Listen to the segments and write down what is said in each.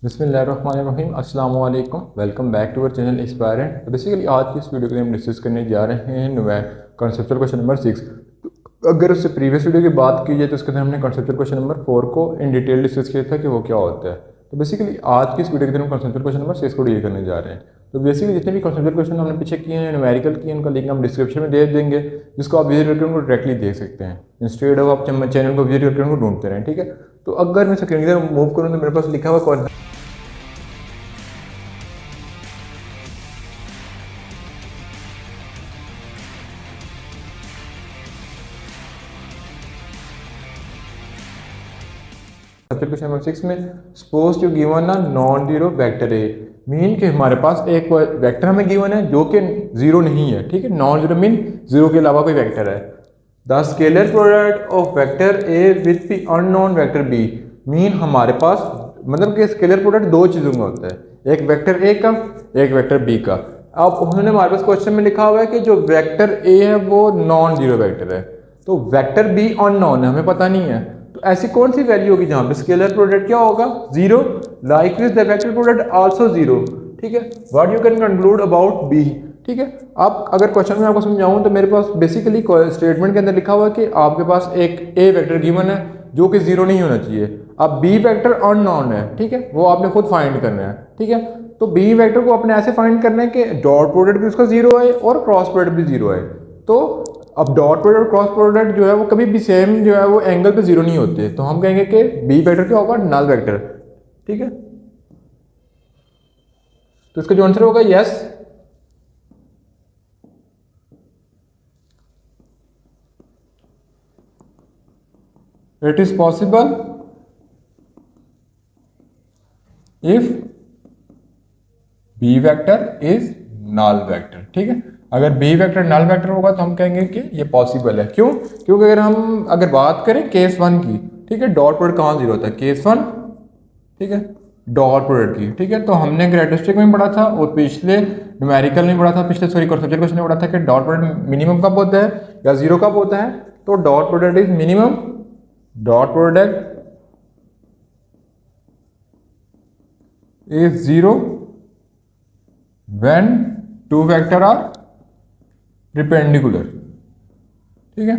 बिस्मिल्लाहिर्रहमानिर्रहीम अस्सलाम वालेकुम। Welcome back to our channel Inspirant. तो बेसिकली आज की इस वीडियो के लिए हम डिस्कस करने जा रहे हैं कॉन्सेप्चुअल क्वेश्चन नंबर 6। तो अगर उससे प्रीवियस वीडियो की बात की जाए तो उसके अंदर हमने कॉन्सेप्चुअल क्वेश्चन नंबर 4 को इन डिटेल डिस्कस किया था कि वो क्या होता है। तो बेसिकली आज की इस वीडियो के अंदर हम कॉन्सेप्चुअल क्वेश्चन नंबर 6 को डील करने जा रहे हैं। तो बेसिकली जितने भी कॉन्सेप्चुअल क्वेश्चन हमने पीछे किए हैं, न्यूमेरिकल किए हैं, उनका लिंक हम डिस्क्रिप्शन में दे देंगे, जिसको आप विजिट करके उनको डायरेक्टली देख सकते हैं इंस्टेड ऑफ आप चैनल को विजिट करके उनको ढूंढते रहें। ठीक है, तो अगर मैं स्क्रीन की तरफ मूव करूँ तो मेरे पास लिखा हुआ क्वेश्चन नंबर 6 में suppose you given a non zero vector A, mean कि हमारे पास एक वेक्टर हमें गिवन है जो कि जीरो नहीं है। ठीक है, नॉन जीरो मीन जीरो के अलावा कोई वेक्टर है। The scalar product of vector A with the unknown vector B, mean हमारे पास मतलब कि स्केलर प्रोडक्ट दो चीज़ों में होता है, एक वेक्टर ए का, एक वेक्टर बी का। अब उन्होंने हमारे पास क्वेश्चन में लिखा हुआ है कि जो वेक्टर ए है वो नॉन जीरो वेक्टर है, तो वेक्टर बी अननोन है, हमें पता नहीं है। तो ऐसी कौन सी वैल्यू होगी जहां पे स्केलर प्रोडक्ट क्या होगा, zero. Like the vector product also zero. ठीक है, what you can conclude about B. ठीक है, आप अगर क्वेश्चन में आपको समझाऊं तो मेरे पास बेसिकली स्टेटमेंट के अंदर लिखा हुआ है कि आपके पास एक ए वेक्टर गिवन है जो कि जीरो नहीं होना चाहिए। अब बी वेक्टर अननोन है, ठीक है, वो आपने खुद फाइंड करना है। ठीक है, तो बी वेक्टर को अपने ऐसे फाइंड करना है कि डॉट प्रोडक्ट भी उसका जीरो है और क्रॉस प्रोडक्ट भी जीरो है। तो अब डॉट प्रोडक्ट और क्रॉस प्रोडक्ट जो है वो कभी भी सेम जो है वो एंगल पे जीरो नहीं होते, तो हम कहेंगे कि बी वेक्टर क्या होगा, नल वेक्टर। ठीक है, तो इसका जो आंसर होगा yes. It is possible if B vector is null vector. ठीक है, अगर बी वेक्टर नल वेक्टर होगा तो हम कहेंगे कि ये पॉसिबल है। क्यों? क्योंकि अगर बात करें केस वन की, ठीक है, डॉट प्रोडक्ट कहाँ जीरो होता है, केस वन। ठीक है, डॉट प्रोडक्ट की। ठीक है, तो हमने कैरेक्टरिस्टिक में पढ़ा था और पिछले न्यूमेरिकल में पढ़ा था, पिछले कॉन्सेप्चुअल क्वेश्चन में पढ़ा था कि डॉट प्रोडक्ट मिनिमम कब होता है या जीरो कब होता है। तो dot product is minimum, dot product is zero when two vector are perpendicular. ठीक है,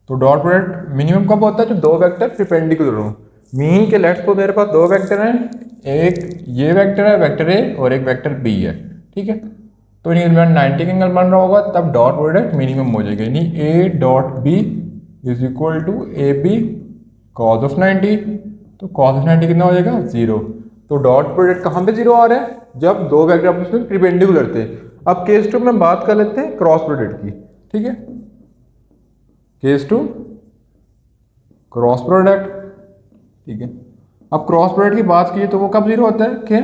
तो डॉट प्रोडक्ट मिनिमम कब होता है, जब दो वेक्टर परपेंडिकुलर हो। मीन के लेफ्ट को मेरे पास दो वेक्टर हैं, एक ये वेक्टर है वेक्टर ए और एक वेक्टर बी है। ठीक है, तो इनके दरमियान 90 का एंगल बन रहा होगा, तब डॉट प्रोडक्ट मिनिमम हो जाएगा, यानी A dot B is equal to A B cos of 90। तो कॉस ऑफ 90 कितना हो जाएगा, जीरो। तो डॉट प्रोडक्ट कहाँ पे जीरो आ रहा है, जब दो वेक्टर आपस में परपेंडिकुलर थे। अब केस टू में बात कर लेते हैं क्रॉस प्रोडक्ट की। ठीक है, केस टू क्रॉस प्रोडक्ट। ठीक है, अब क्रॉस प्रोडक्ट की बात की तो वो कब जीरो होता है कि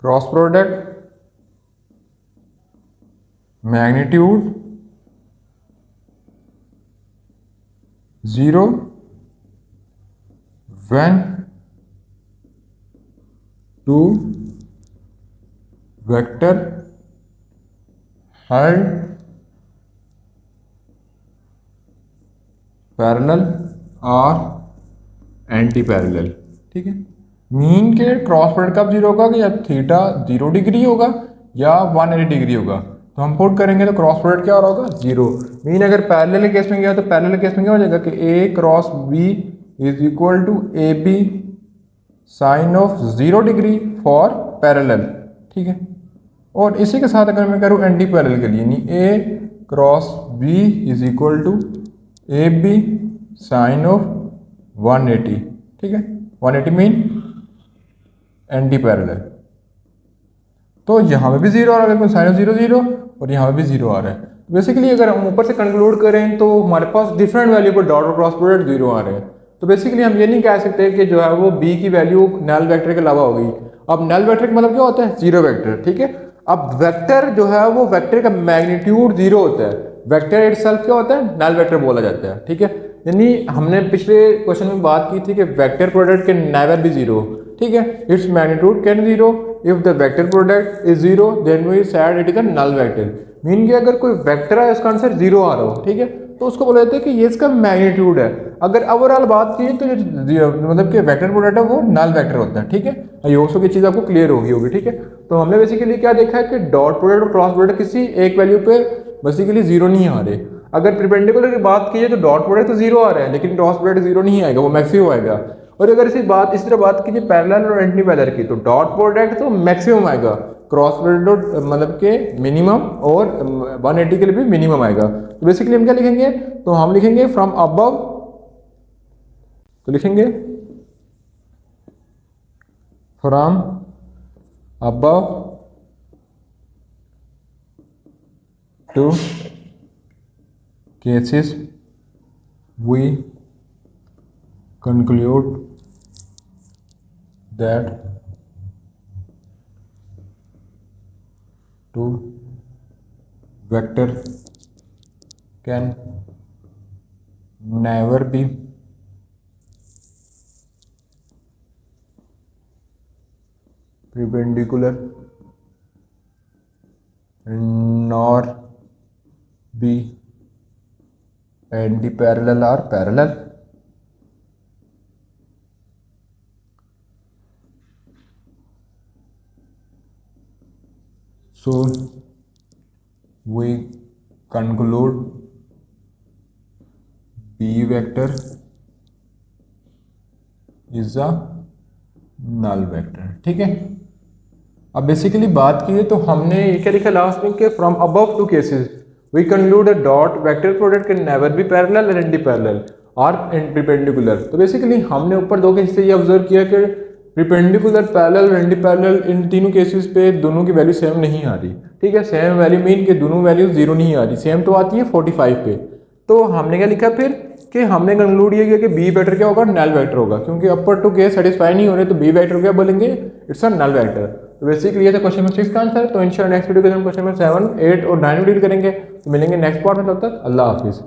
cross product magnitude zero when two vector held parallel और एंटी पैरेलल। ठीक है, मीन के क्रॉस प्रोडक्ट कब जीरो होगा कि जब थीटा 0 डिग्री होगा या 180 डिग्री होगा। तो हम पुट करेंगे तो क्रॉस प्रोडक्ट क्या होगा, जीरो। मीन अगर पैरेलल के केस में गया तो पैरेलल के केस में क्या हो जाएगा कि A cross B is equal to A B sine of 0 degree for parallel. ठीक है, और इसी के साथ अगर मैं करूँ एंटी पैरेलल के लिए, यानी A cross B is equal to A B sine of 180। ठीक है, 180 मीन एंटी पैरेलल। तो यहाँ पे भी जीरो आ रहा है, साइन ऑफ जीरो जीरो, और यहाँ पे भी जीरो आ रहा है। बेसिकली अगर हम ऊपर से कंक्लूड करें तो हमारे पास डिफरेंट वैल्यू पर डॉट और क्रॉस प्रोडक्ट जीरो आ रहे हैं। तो बेसिकली हम ये नहीं कह सकते कि जो है वो बी की वैल्यू नल वेक्टर के अलावा होगी। अब नल वेक्टर का मतलब क्या होता है, जीरो वेक्टर। ठीक है, अब वेक्टर जो है वो वेक्टर का मैग्नीट्यूड जीरो होता है, वेक्टर इटसेल्फ क्या होता है, नल वेक्टर बोला जाता है। ठीक है, यानी हमने पिछले क्वेश्चन में बात की थी कि vector product can never be zero. ठीक है, it's magnitude can zero if the vector product is zero then we said it is a null vector. Mean कि अगर कोई वेक्टर है उसका आंसर जीरो आ रहा हो, ठीक है, तो उसको बोला जाता है कि ये इसका मैग्नीट्यूड है। अगर ओवरऑल बात की तो जो मतलब कि वेक्टर प्रोडक्ट है वो नल वेक्टर होता है, ठीक है। आई होप सो की चीज़ आपको क्लियर होगी, ठीक है। तो हमने बेसिकली क्या देखा है कि डॉट प्रोडक्ट और क्रॉस प्रोडक्ट किसी एक वैल्यू पे बेसिकली जीरो नहीं आ रहे। अगर परपेंडिकुलर की बात की जाए तो डॉट प्रोडक्ट तो जीरो आ रहा है, लेकिन क्रॉस प्रोडक्ट जीरो नहीं आएगा, वो मैक्सिमम आएगा। और अगर इसी तरह बात कीजिए पैरेलल और एंटी पैरेलल की, तो डॉट प्रोडक्ट तो मैक्सिमम आएगा, क्रॉस प्रोडक्ट मतलब के मिनिमम, और 180 के लिए भी मिनिमम आएगा। तो बेसिकली हम क्या लिखेंगे, तो हम लिखेंगे फ्रॉम अबव, तो लिखेंगे from above two cases we conclude that two vector can never be perpendicular nor be anti-parallel or parallel. So we conclude B vector is a null vector, ठीक है। अब बेसिकली बात की है तो हमने ये क्या लिखा लास्ट में कि from above two cases we conclude a dot vector product can never be parallel and anti parallel और परपेंडिकुलर। तो बेसिकली हमने ऊपर दो केस से ये ऑब्जर्व किया कि परपेंडिकुलर, पैरेलल, एंटी पैरेलल, इन तीनों केसेस पे दोनों की वैल्यू सेम नहीं आ रही, ठीक है। सेम वैल्यू मीन कि दोनों वैल्यू जीरो नहीं आ रही, सेम तो आती है 45 पे। तो हमने क्या लिखा फिर कि हमने कंक्लूड ये किया कि बी वेक्टर क्या होगा, नल वेक्टर होगा, क्योंकि अपर टू केस सेटिस्फाई नहीं हो रहे, तो बी वेक्टर क्या बोलेंगे, इट्स अ नल वेक्टर। तो बेसिकली ये था क्वेश्चन नंबर 6 का आंसर। तो इंशाल्लाह नेक्स्ट वीडियो के हम क्वेश्चन नंबर 7, 8 और 9 डील करेंगे। तो मिलेंगे नेक्स्ट पार्ट में, तब तक अल्लाह हाफिज़।